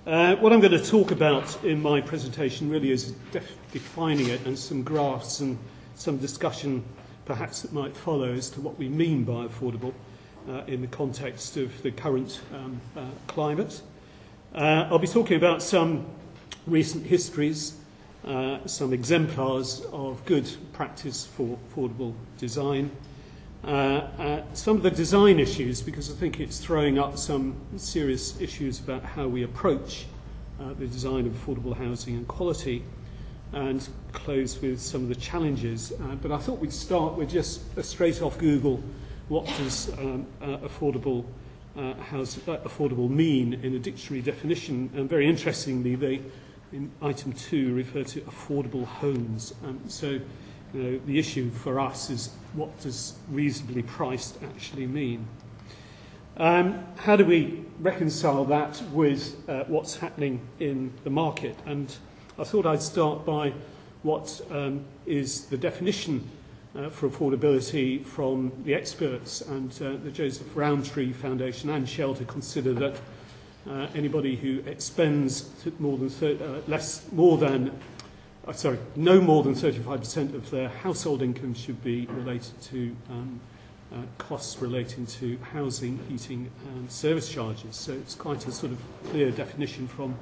What I'm going to talk about in my presentation really is defining it, and some graphs and some discussion perhaps that might follow as to what we mean by affordable in the context of the current climate. I'll be talking about some recent histories, some exemplars of good practice for affordable design, some of the design issues, because I think it's throwing up some serious issues about how we approach the design of affordable housing and quality, and close with some of the challenges. But I thought we'd start with just a straight off Google, what does affordable mean in a dictionary definition? And very interestingly, they, in item 2, refer to affordable homes. So the issue for us is, what does reasonably priced actually mean? How do we reconcile that with what's happening in the market? And I thought I'd start by what is the definition for affordability from the experts, and the Joseph Rowntree Foundation and Shelter consider that anybody who expends no more than 35% of their household income should be related to costs relating to housing, heating and service charges. So it's quite a sort of clear definition from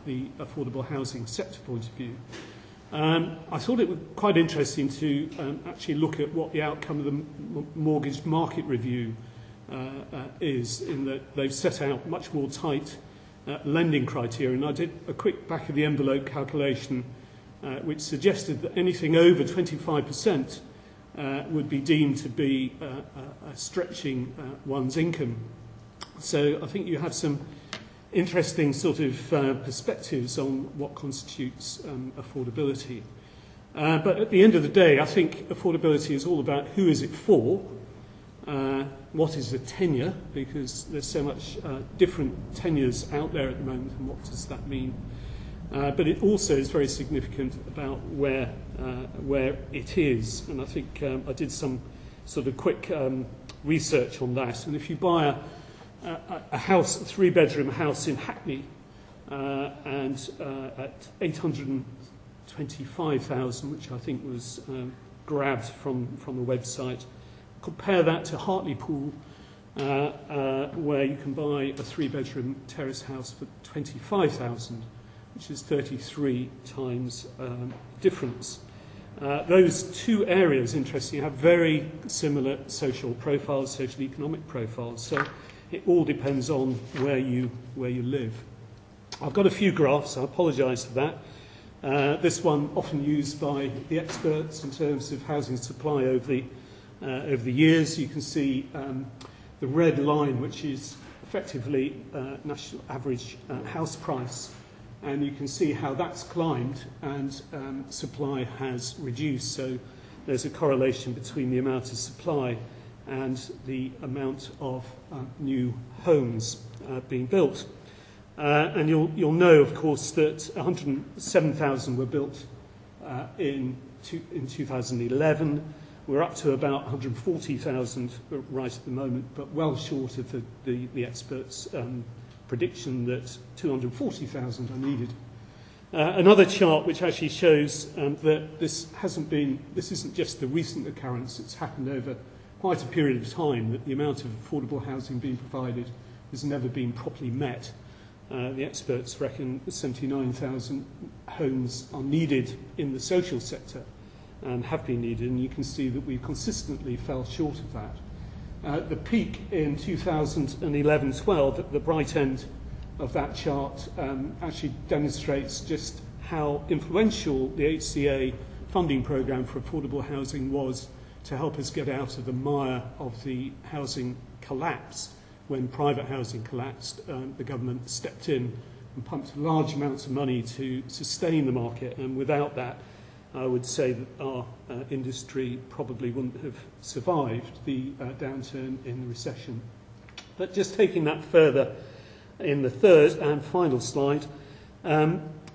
the affordable housing sector point of view. I thought it was quite interesting to actually look at what the outcome of the mortgage market review is, in that they've set out much more tight lending criteria. And I did a quick back of the envelope calculation which suggested that anything over 25% would be deemed to be stretching one's income. So I think you have some interesting sort of perspectives on what constitutes affordability. But at the end of the day, I think affordability is all about who is it for, what is the tenure, because there's so much different tenures out there at the moment, and what does that mean? But it also is very significant about where it is. And I think I did some sort of quick research on that. And if you buy a house, a 3-bedroom house in Hackney, and at 825,000, which I think was grabbed from the website, compare that to Hartlepool, where you can buy a 3-bedroom terrace house for 25,000, which is 33 times difference. Those two areas, interestingly, have very similar social profiles, social economic profiles. So it all depends on where you live. I've got a few graphs. I apologise for that. This one often used by the experts in terms of housing supply over the years. You can see the red line, which is effectively national average house price, and you can see how that's climbed and supply has reduced. So there's a correlation between the amount of supply and the amount of new homes being built. And you'll know, of course, that 107,000 were built in 2011. We're up to about 140,000 right at the moment, but well short of the experts' prediction that 240,000 are needed. Another chart which actually shows that this isn't just the recent occurrence, it's happened over quite a period of time, that the amount of affordable housing being provided has never been properly met. The experts reckon 79,000 homes are needed in the social sector and have been needed, and you can see that we consistently fell short of that. The peak in 2011-12 at the bright end of that chart actually demonstrates just how influential the HCA funding programme for affordable housing was to help us get out of the mire of the housing collapse. When private housing collapsed, the government stepped in and pumped large amounts of money to sustain the market, and without that, I would say that our industry probably wouldn't have survived the downturn in the recession. But just taking that further, in the third and final slide,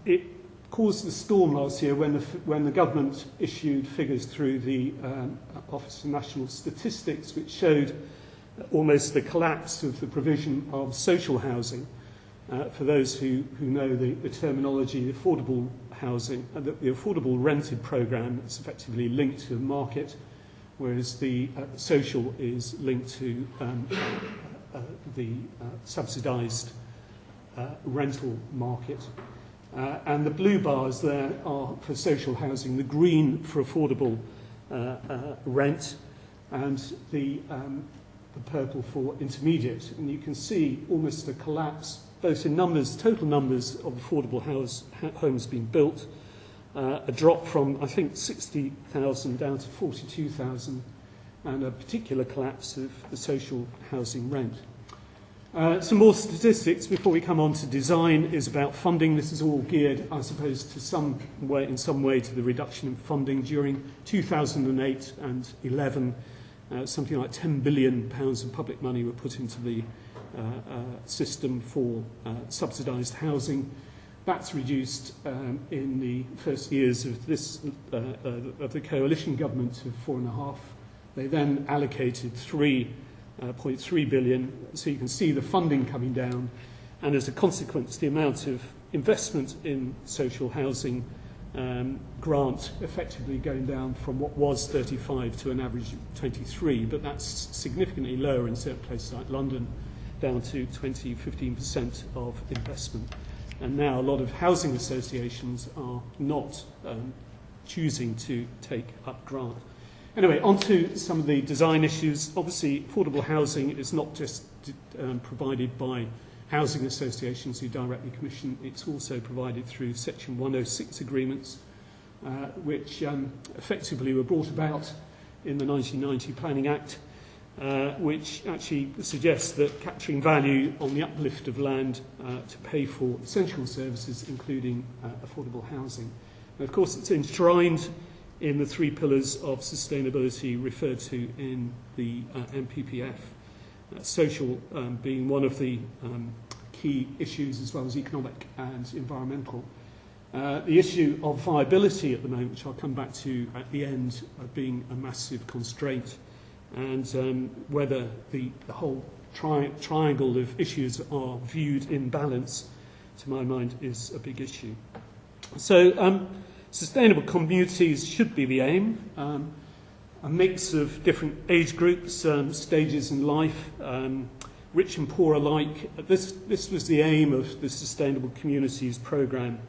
it caused the storm last year when the government issued figures through the Office for National Statistics, which showed almost the collapse of the provision of social housing. For those who know the terminology, the affordable housing, the affordable rented programme is effectively linked to the market, whereas the social is linked to the subsidised rental market. And the blue bars there are for social housing, the green for affordable rent, and the purple for intermediate. And you can see almost a collapse, both in numbers, total numbers of affordable homes being built, a drop from, I think, 60,000 down to 42,000, and a particular collapse of the social housing rent. Some more statistics before we come on to design is about funding. This is all geared, I suppose, to in some way to the reduction in funding. During 2008 and 11, something like £10 billion of public money were put into the system for subsidised housing. That's reduced in the first years of of the coalition government to 4.5. They then allocated 3.3 billion, so you can see the funding coming down, and as a consequence the amount of investment in social housing grant effectively going down from what was 35 to an average of 23, but that's significantly lower in certain places like London, down to 15% of investment. And now a lot of housing associations are not choosing to take up grant. Anyway, on to some of the design issues. Obviously, affordable housing is not just provided by housing associations who directly commission. It's also provided through Section 106 agreements, which effectively were brought about in the 1990 Planning Act, which actually suggests that capturing value on the uplift of land to pay for essential services, including affordable housing. And of course, it's enshrined in the 3 pillars of sustainability referred to in the MPPF, social being one of the key issues, as well as economic and environmental. The issue of viability at the moment, which I'll come back to at the end, being a massive constraint, and whether the whole triangle of issues are viewed in balance, to my mind, is a big issue. So sustainable communities should be the aim. A mix of different age groups, stages in life, rich and poor alike. This was the aim of the Sustainable Communities programme.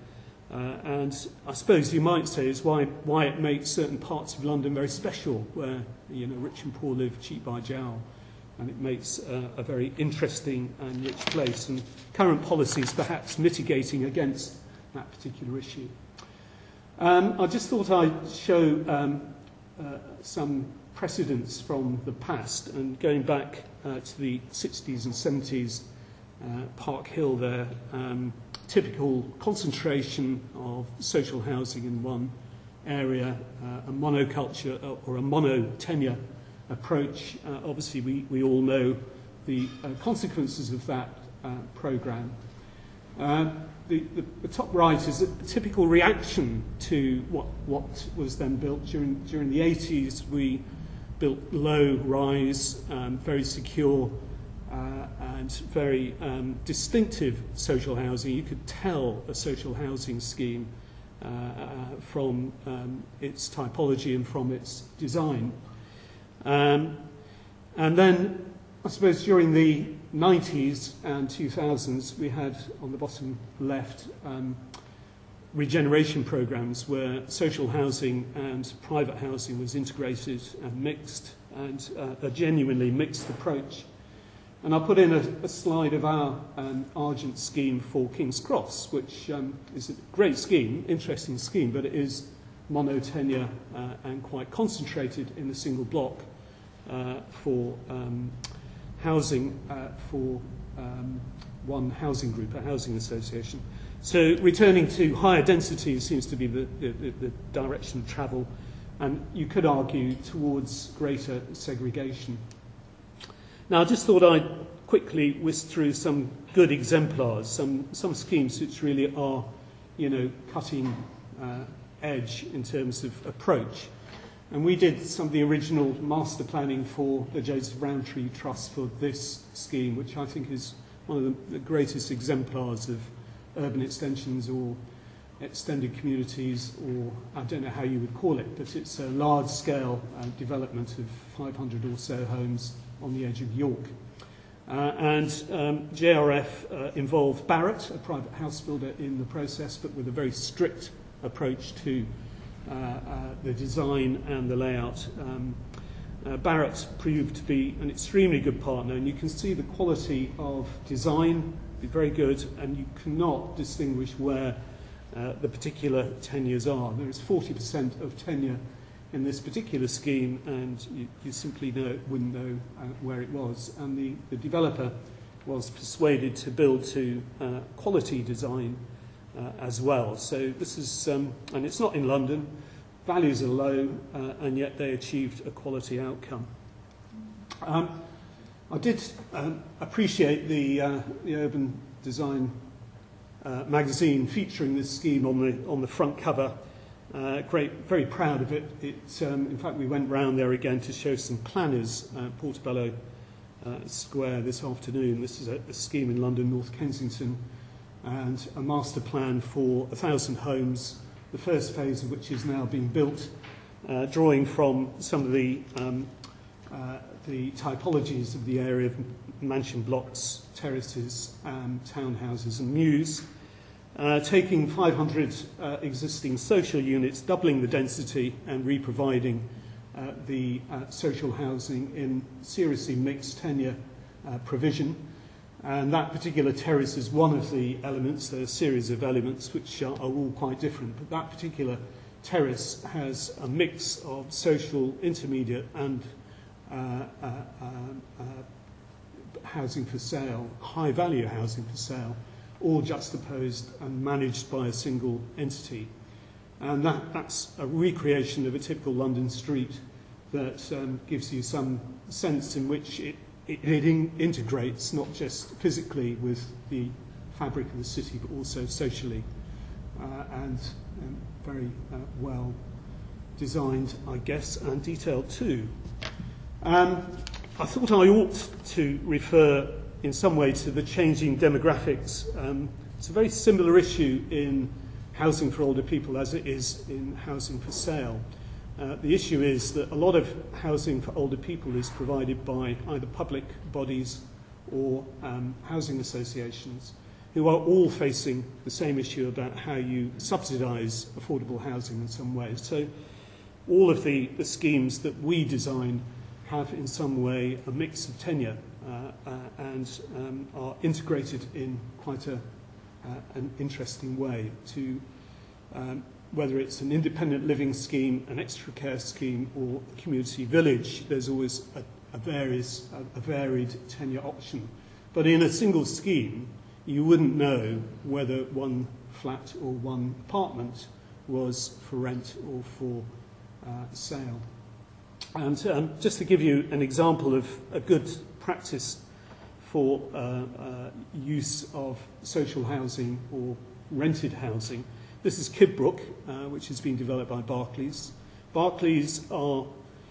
And I suppose you might say is why it makes certain parts of London very special, where rich and poor live cheek by jowl, and it makes a very interesting and rich place. And current policies perhaps mitigating against that particular issue. I just thought I'd show some precedents from the past, and going back to the 60s and 70s, Park Hill there, typical concentration of social housing in one area, a monoculture or a mono-tenure approach. Obviously, we all know the consequences of that programme. The top right is a typical reaction to what was then built during the 80s. We built low-rise, very secure and very distinctive social housing. You could tell a social housing scheme from its typology and from its design. And then, I suppose, during the 90s and 2000s, we had, on the bottom left, regeneration programs where social housing and private housing was integrated and mixed, and a genuinely mixed approach. And I'll put in a slide of our Argent scheme for King's Cross, which is a great scheme, interesting scheme, but it is mono-tenure and quite concentrated in a single block for housing for one housing group, a housing association. So returning to higher density seems to be the direction of travel, and you could argue towards greater segregation. Now, I just thought I'd quickly whisk through some good exemplars, some schemes which really are, cutting edge in terms of approach. And we did some of the original master planning for the Joseph Rowntree Trust for this scheme, which I think is one of the greatest exemplars of urban extensions or extended communities, or I don't know how you would call it, but it's a large-scale development of 500 or so homes on the edge of York. JRF involved Barratt, a private house builder, in the process, but with a very strict approach to the design and the layout. Barratt proved to be an extremely good partner, and you can see the quality of design be very good, and you cannot distinguish where the particular tenures are. There is 40% of tenure in this particular scheme, and you simply wouldn't know where it was. And the developer was persuaded to build to quality design as well. So this is, and it's not in London, values are low, and yet they achieved a quality outcome. I did appreciate the Urban Design magazine featuring this scheme on the front cover. Very proud of it. In fact, we went round there again to show some planners at Portobello Square this afternoon. This is a scheme in London, North Kensington, and a master plan for 1,000 homes, the first phase of which is now being built, drawing from some of the typologies of the area of mansion blocks, terraces, townhouses and mews, taking 500 existing social units, doubling the density and re-providing the social housing in seriously mixed tenure provision. And that particular terrace is one of the elements. There are a series of elements which are all quite different, but that particular terrace has a mix of social, intermediate and housing for sale, high value housing for sale, all juxtaposed and managed by a single entity. And that's a recreation of a typical London street that gives you some sense in which it integrates not just physically with the fabric of the city, but also socially, and very well designed, I guess, and detailed too. I thought I ought to refer in some way to the changing demographics. It's a very similar issue in housing for older people as it is in housing for sale. The issue is that a lot of housing for older people is provided by either public bodies or housing associations, who are all facing the same issue about how you subsidise affordable housing in some ways. So all of the schemes that we design have in some way a mix of tenure and are integrated in quite an interesting way to whether it's an independent living scheme, an extra care scheme, or a community village. There's always a varied tenure option. But in a single scheme, you wouldn't know whether one flat or one apartment was for rent or for sale. And just to give you an example of a good practice for use of social housing or rented housing, this is Kidbrooke, which has been developed by Barclays. Barclays are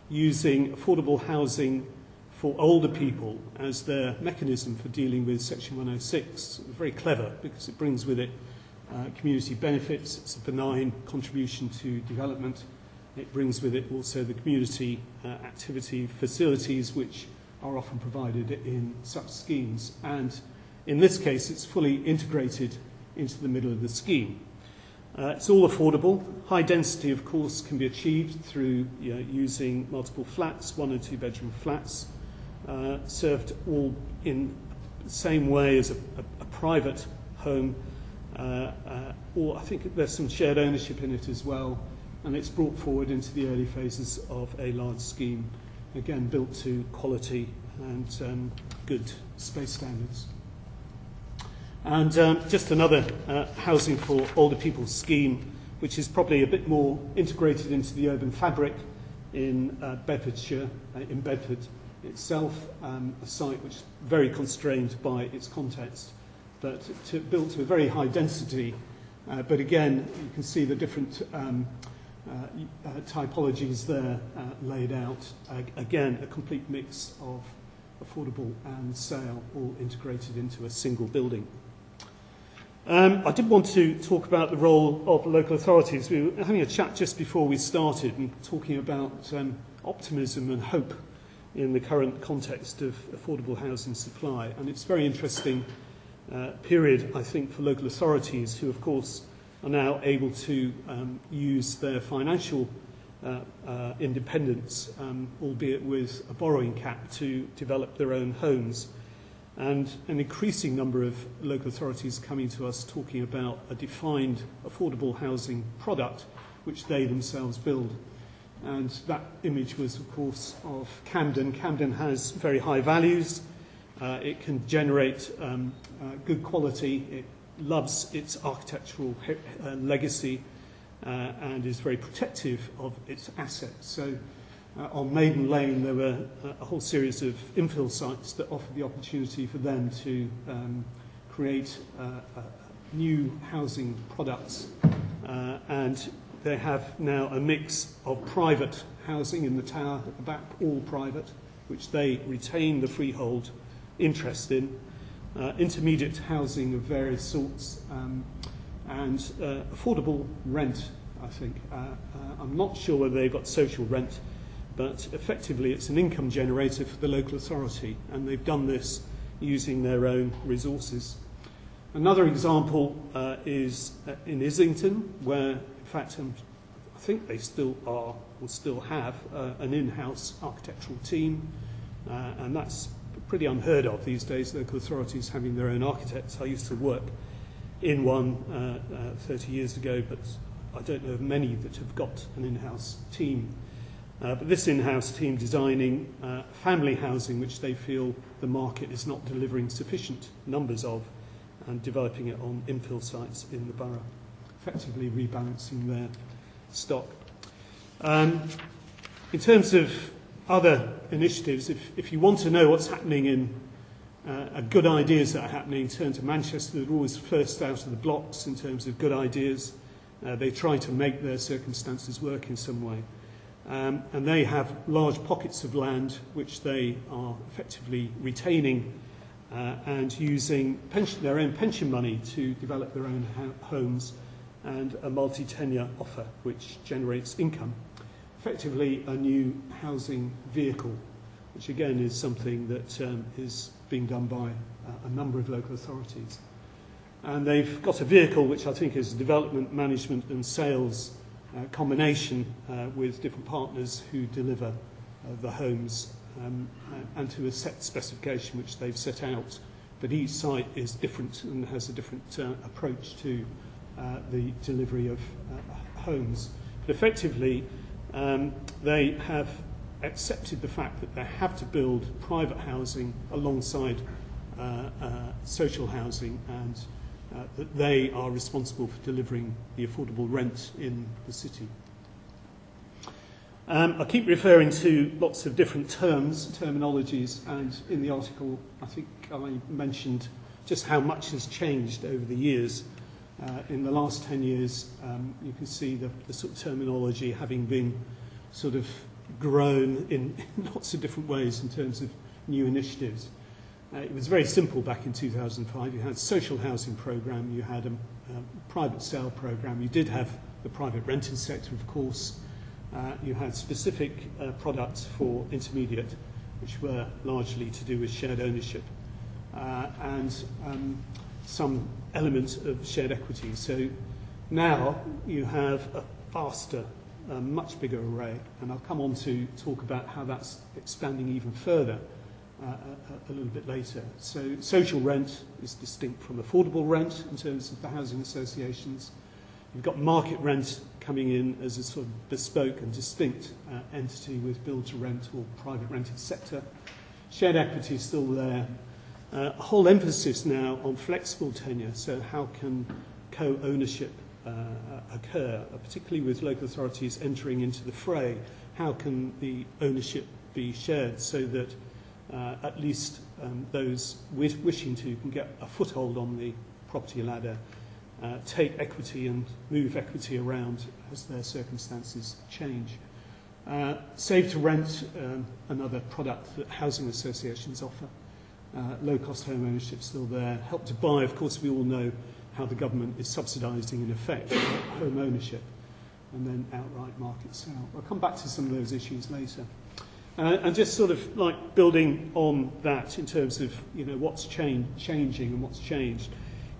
using affordable housing for older people as their mechanism for dealing with Section 106. Very clever, because it brings with it community benefits. It's a benign contribution to development. It brings with it also the community activity facilities which are often provided in such schemes. And in this case, it's fully integrated into the middle of the scheme. It's all affordable. High density, of course, can be achieved through using multiple flats, 1 and 2 bedroom flats, served all in the same way as a private home, or I think there's some shared ownership in it as well, and it's brought forward into the early phases of a large scheme, again built to quality and good space standards. And just another housing for older people scheme, which is probably a bit more integrated into the urban fabric in Bedfordshire, in Bedford itself, a site which is very constrained by its context, but built to a very high density. But again, you can see the different typologies there laid out. Again, a complete mix of affordable and sale, all integrated into a single building. I did want to talk about the role of local authorities. We were having a chat just before we started and talking about optimism and hope in the current context of affordable housing supply. And it's a very interesting period, I think, for local authorities who, of course, are now able to use their financial independence, albeit with a borrowing cap, to develop their own homes. And an increasing number of local authorities coming to us talking about a defined affordable housing product which they themselves build. And that image was, of course, of Camden. Camden has very high values. It can generate good quality. It loves its architectural legacy and is very protective of its assets. So on Maiden Lane, there were a whole series of infill sites that offered the opportunity for them to create new housing products. And they have now a mix of private housing in the tower at the back, all private, which they retain the freehold interest in, intermediate housing of various sorts, and affordable rent, I think. I'm not sure whether they've got social rent, but effectively it's an income generator for the local authority, and they've done this using their own resources. Another example is in Islington, where, in fact, I think they still are, or still have, an in-house architectural team, and that's pretty unheard of these days, local authorities having their own architects. I used to work in one 30 years ago, but I don't know of many that have got an in-house team. But this in-house team designing family housing, which they feel the market is not delivering sufficient numbers of, and developing it on infill sites in the borough, effectively rebalancing their stock. In terms of other initiatives, if you want to know what's happening in good ideas that are happening in terms of Manchester, they're always first out of the blocks in terms of good ideas. They try to make their circumstances work in some way. And they have large pockets of land which they are effectively retaining and using their own pension money to develop their own homes, and a multi-tenure offer which generates income. Effectively a new housing vehicle, which again is something that is being done by a number of local authorities. And they've got a vehicle which I think is a development, management and sales combination with different partners who deliver the homes and to a set specification which they've set out. But each site is different and has a different approach to the delivery of homes. But effectively, they have accepted the fact that they have to build private housing alongside social housing, and that they are responsible for delivering the affordable rent in the city. I keep referring to lots of different terminologies, and in the article I think I mentioned just how much has changed over the years. In the last 10 years, you can see the sort of terminology having been sort of grown in lots of different ways in terms of new initiatives. It was very simple back in 2005. You had a social housing programme, you had a private sale programme, you did have the private rented sector, of course. You had specific products for intermediate, which were largely to do with shared ownership, and some element of shared equity. So now you have a vaster, much bigger array, and I'll come on to talk about how that's expanding even further a little bit later. So social rent is distinct from affordable rent in terms of the housing associations. You've got market rent coming in as a sort of bespoke and distinct entity with build-to-rent or private rented sector. Shared equity is still there. A whole emphasis now on flexible tenure, so how can co-ownership occur, particularly with local authorities entering into the fray. How can the ownership be shared so that at least those wishing to can get a foothold on the property ladder, take equity and move equity around as their circumstances change. Save to rent, another product that housing associations offer. Low-cost home ownership still there. Help to buy, of course, we all know how the government is subsidising, in effect, home ownership, and then outright market sale. I'll come back to some of those issues later. And just sort of like building on that in terms of, what's changing and what's changed.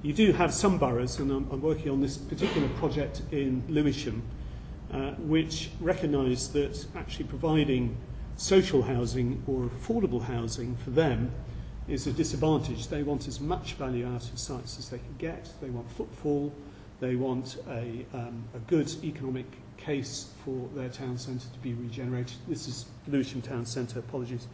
You do have some boroughs, and I'm working on this particular project in Lewisham, which recognise that actually providing social housing or affordable housing for them is a disadvantage. They want as much value out of sites as they can get. They want footfall. They want a good economic case for their town centre to be regenerated. This is Lewisham Town Centre, apologies.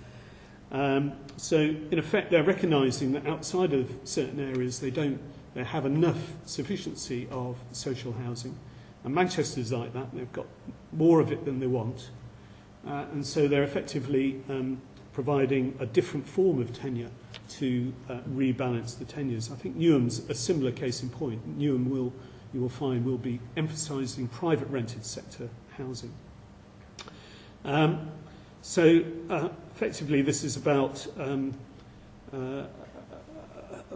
So, in effect, they're recognising that outside of certain areas, they have enough sufficiency of social housing. And Manchester's like that. They've got more of it than they want. And so they're effectively providing a different form of tenure to rebalance the tenures. I think Newham's a similar case in point. Newham you will find, will be emphasising private rented sector housing. So effectively this is about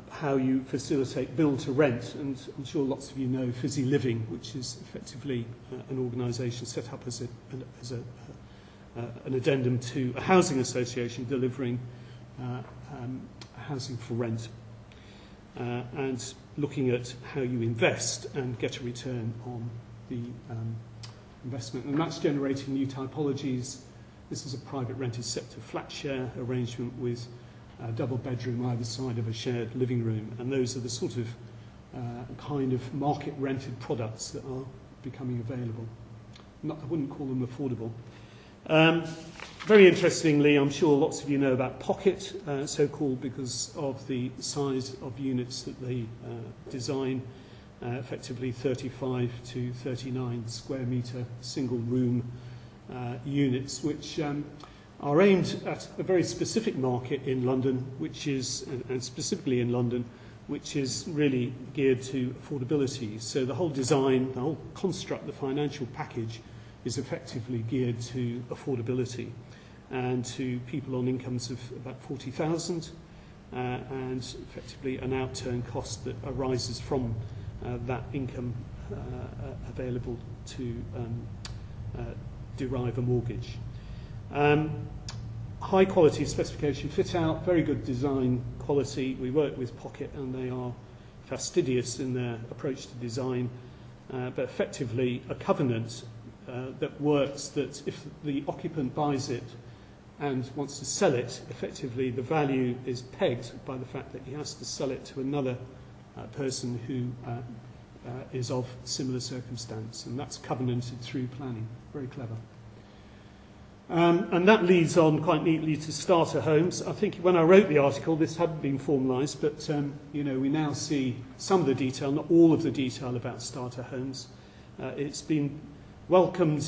how you facilitate build to rent, and I'm sure lots of you know Fizzy Living, which is effectively an organisation set up as an addendum to a housing association delivering housing for rent, and looking at how you invest and get a return on the investment. And that's generating new typologies. This is a private rented sector flat share arrangement with a double bedroom either side of a shared living room, and those are the sort of kind of market rented products that are becoming available. I wouldn't call them affordable. Very interestingly, I'm sure lots of you know about Pocket, so-called because of the size of units that they design, effectively 35 to 39 square metre single room units, which are aimed at a very specific market in London, which is, and specifically in London, which is really geared to affordability. So the whole design, the whole construct, the financial package is effectively geared to affordability and to people on incomes of about 40,000 and effectively an outturn cost that arises from that income available to derive a mortgage. High quality specification fit out, very good design quality. We work with Pocket and they are fastidious in their approach to design, but effectively a covenant that works, that if the occupant buys it and wants to sell it, effectively the value is pegged by the fact that he has to sell it to another person who is of similar circumstance, and that's covenanted through planning. Very clever. And that leads on quite neatly to starter homes. I think when I wrote the article, this hadn't been formalised, but we now see some of the detail, not all of the detail about starter homes. It's been welcomed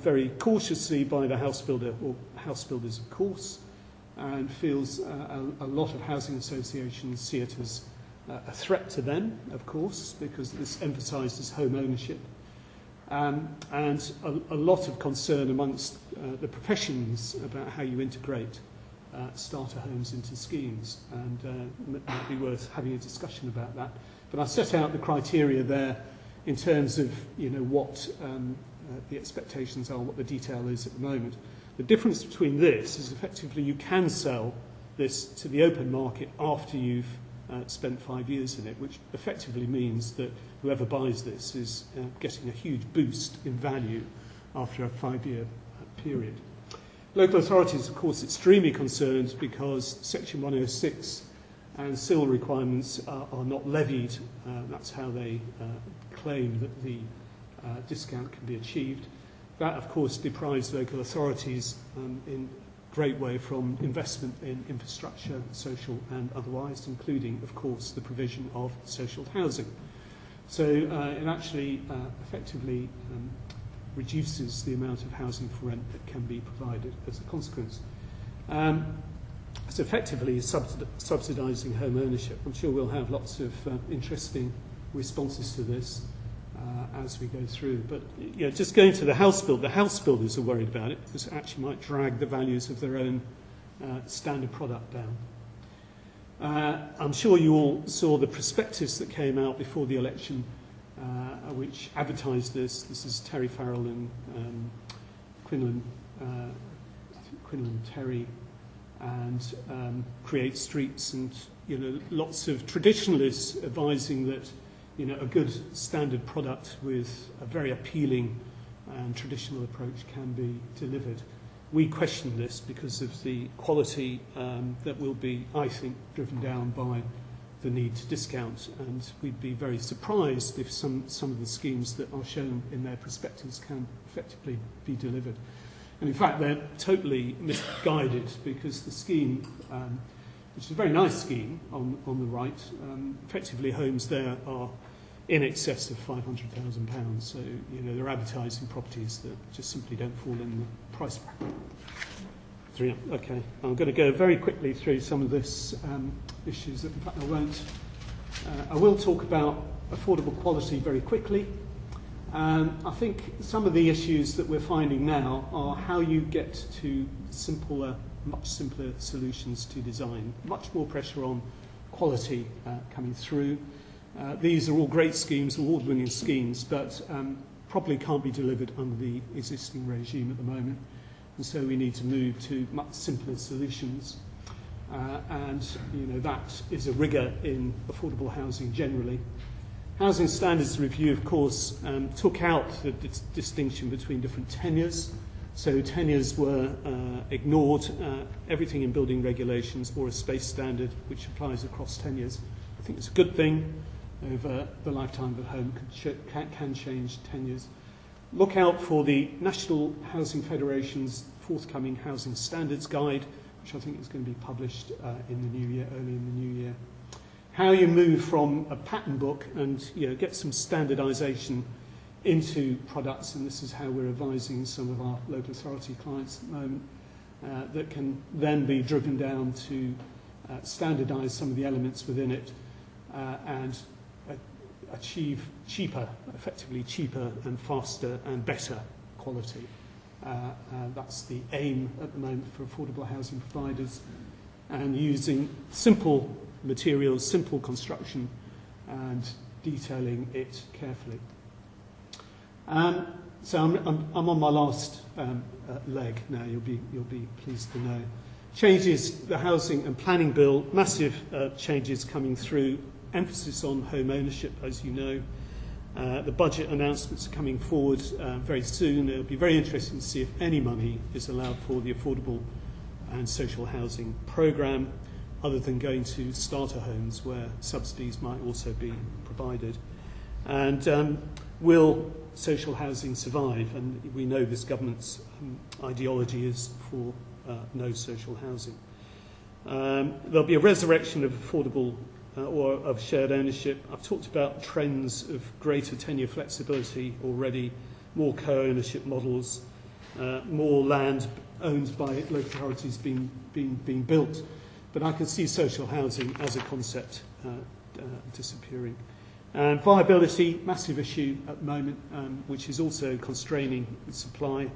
very cautiously by the house builder, or house builders of course, and feels a lot of housing associations see it as a threat to them, of course, because this emphasises home ownership, and a lot of concern amongst the professions about how you integrate starter homes into schemes, and it might be worth having a discussion about that. But I set out the criteria there in terms of what the expectations are, what the detail is at the moment. The difference between this is effectively you can sell this to the open market after you've spent 5 years in it, which effectively means that whoever buys this is getting a huge boost in value after a 5-year period. Local authorities, of course, extremely concerned because Section 106 and civil requirements are not levied. That's how they claim that the discount can be achieved. That, of course, deprives local authorities in a great way from investment in infrastructure, social and otherwise, including, of course, the provision of social housing. So it actually effectively reduces the amount of housing for rent that can be provided as a consequence. It's effectively subsidising home ownership. I'm sure we'll have lots of interesting responses to this. as we go through. But just going to the house builders are worried about it because it actually might drag the values of their own standard product down. I'm sure you all saw the prospectus that came out before the election, which advertised this. This is Terry Farrell and Quinlan Terry, and Create Streets, and lots of traditionalists advising that a good standard product with a very appealing and traditional approach can be delivered. We question this because of the quality that will be, I think, driven down by the need to discount, and we'd be very surprised if some of the schemes that are shown in their prospectus can effectively be delivered. And in fact, they're totally misguided because the scheme, which is a very nice scheme on the right, effectively homes there are in excess of £500,000. So, they're advertising properties that just simply don't fall in the price bracket. Okay, I'm going to go very quickly through some of this issues. In fact, I will talk about affordable quality very quickly. I think some of the issues that we're finding now are how you get to much simpler solutions to design. Much more pressure on quality coming through. These are all great schemes, award-winning schemes, but probably can't be delivered under the existing regime at the moment. And so we need to move to much simpler solutions. And that is a rigour in affordable housing generally. Housing Standards Review, of course, took out the distinction between different tenures. So tenures were ignored. Everything in building regulations or a space standard which applies across tenures. I think it's a good thing. Over the lifetime of a home can change tenures. Look out for the National Housing Federation's forthcoming Housing Standards Guide, which I think is going to be published in the new year, early in the new year. How you move from a pattern book and get some standardisation into products, and this is how we're advising some of our local authority clients at the moment, that can then be driven down to standardise some of the elements within it and achieve effectively cheaper and faster and better quality. That's the aim at the moment for affordable housing providers, and using simple materials, simple construction, and detailing it carefully. So I'm on my last leg now. You'll be pleased to know. Changes the housing and planning bill. Massive changes coming through. Emphasis on home ownership, as you know. The budget announcements are coming forward very soon. It'll be very interesting to see if any money is allowed for the affordable and social housing programme, other than going to starter homes where subsidies might also be provided. And will social housing survive? And we know this government's ideology is for no social housing. There'll be a resurrection of affordable or of shared ownership. I've talked about trends of greater tenure flexibility already, more co-ownership models, more land owned by local authorities being built. But I can see social housing as a concept disappearing. And viability, massive issue at the moment, which is also constraining supply.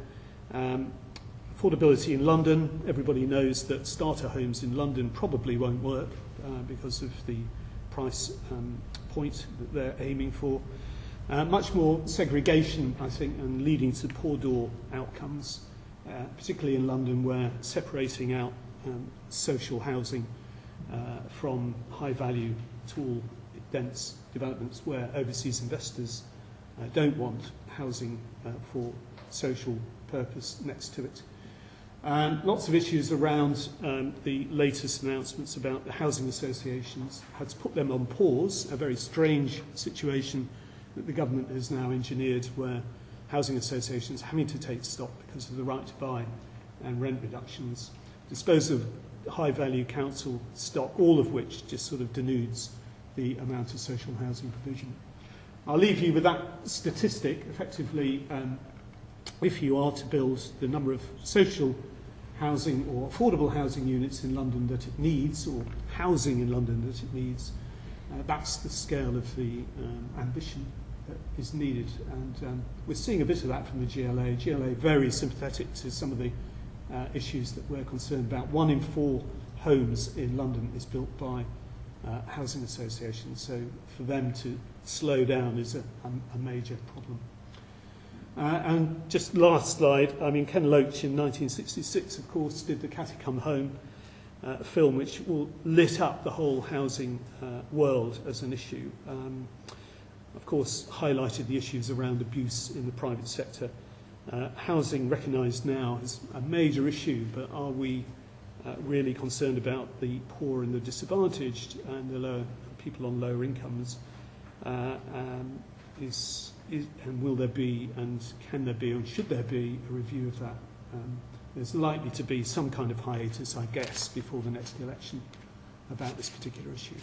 Affordability in London. Everybody knows that starter homes in London probably won't work because of the price point that they're aiming for. Much more segregation, I think, and leading to poor door outcomes, particularly in London, where separating out social housing from high-value, tall, dense developments where overseas investors don't want housing for social purpose next to it. Lots of issues around the latest announcements about the housing associations. Had to put them on pause, a very strange situation that the government has now engineered, where housing associations are having to take stock because of the right to buy and rent reductions, dispose of high-value council stock, all of which just sort of denudes the amount of social housing provision. I'll leave you with that statistic. Effectively, if you are to build the number of social housing or affordable housing units in London that it needs, or housing in London that it needs, that's the scale of the ambition. is needed. And we're seeing a bit of that from the GLA. GLA very sympathetic to some of the issues that we're concerned about. 1 in 4 homes in London is built by housing associations, so for them to slow down is a major problem. And just last slide, I mean, Ken Loach in 1966, of course, did the Cathy Come Home film, which lit up the whole housing world as an issue. Of course, highlighted the issues around abuse in the private sector. Housing recognised now as a major issue, but are we really concerned about the poor and the disadvantaged and the people on lower incomes? And will there be, and can there be, and should there be a review of that? There's likely to be some kind of hiatus, I guess, before the next election about this particular issue.